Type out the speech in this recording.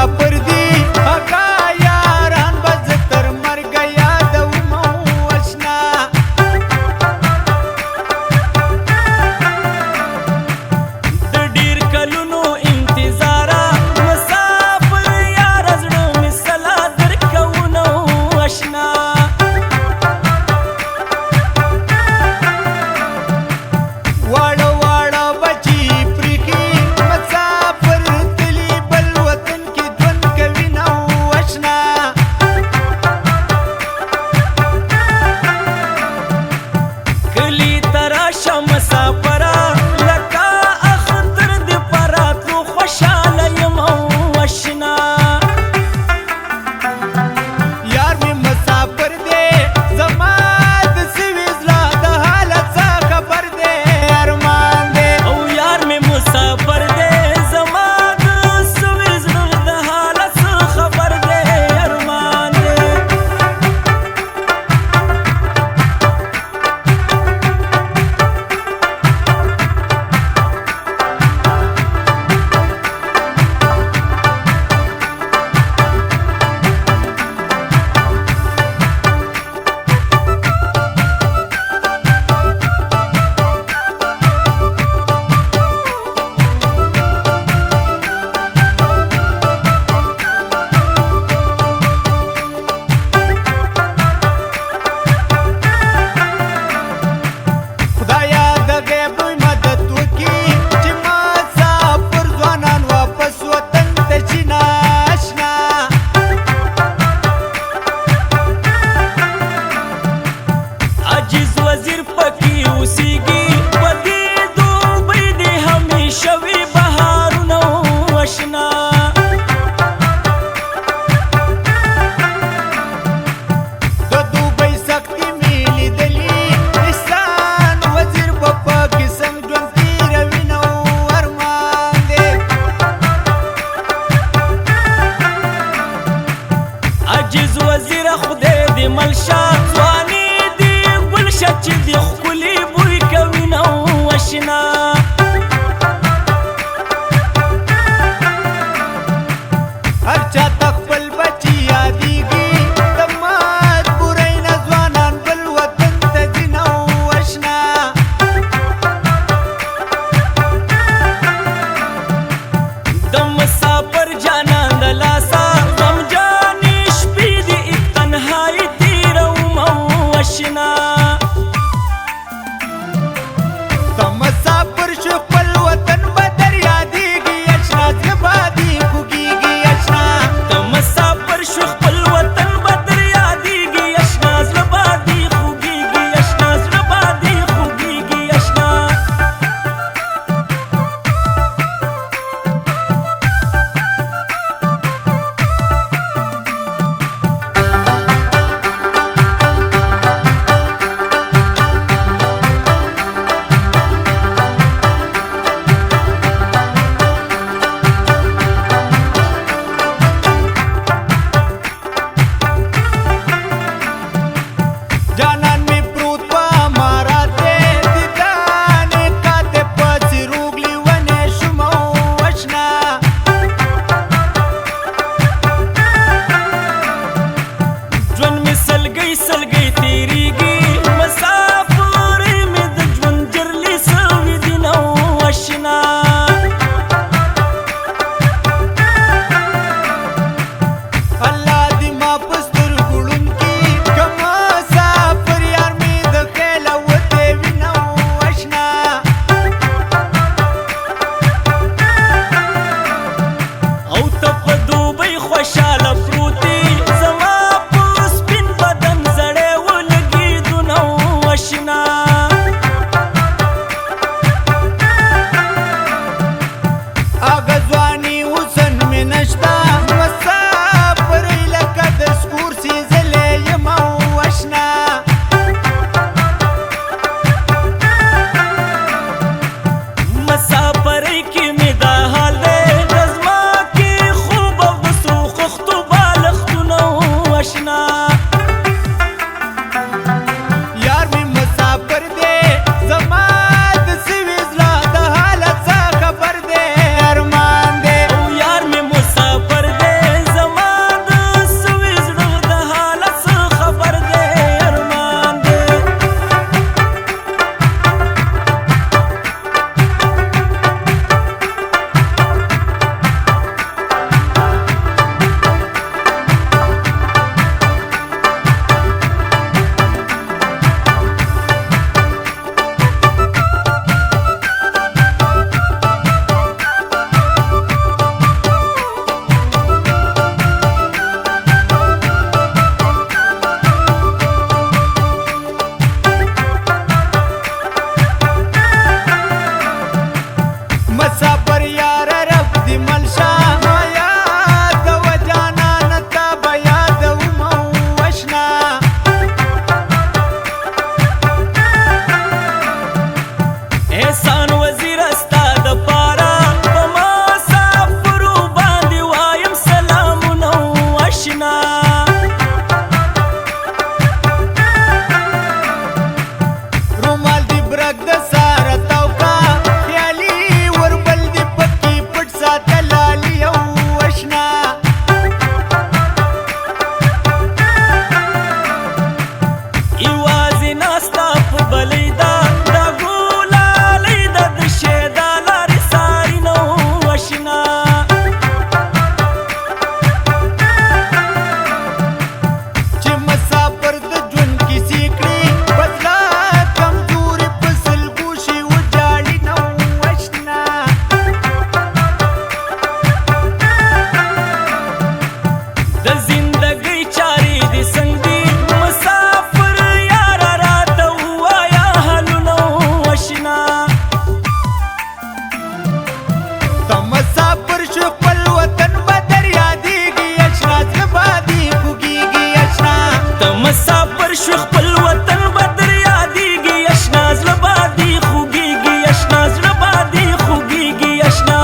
مسافر دی هغه یاران به زه تر مرګه یادوم اشنا د ډېر کلونو انتظاره مسافر یاره زړه مې سلا درکوونه اشنا واړه واړه بچي پرېښي مسافر تلي بل وطن کې ژوند کوي نه اشنا کلي ته راشه مسافره لکه اختر د فرا صبر یار رب دی ملشا ما یاد و جانان تا بیاد و موشنا احسان وزیر استا د پارا په مسافرو باندې وایم سلامونه آشنا رومال دی برک د ساره توکا خیالي وربل دی پکی پټ ساتلالی او اشنا یوازې ناستا په بلیدا دا ګولالی د شیدا لارې ساری نو آشنا چې مسافر د ژوند کیسې کړي بدلا کمزوري په سلګو شي وجاړي نو اشنا د زندګۍ چارې دې څنګه دي مسافر یاره راته ووایه حالونه آشنا ته مسافر شو خپل وطن به در یادېږي اشنا زړه به دې خوږېږي اشنا ته مسافر شو خپل وطن به در یادېږي اشنا زړه به دې خوږېږي اشنا زړه به دې خوږېږي اشنا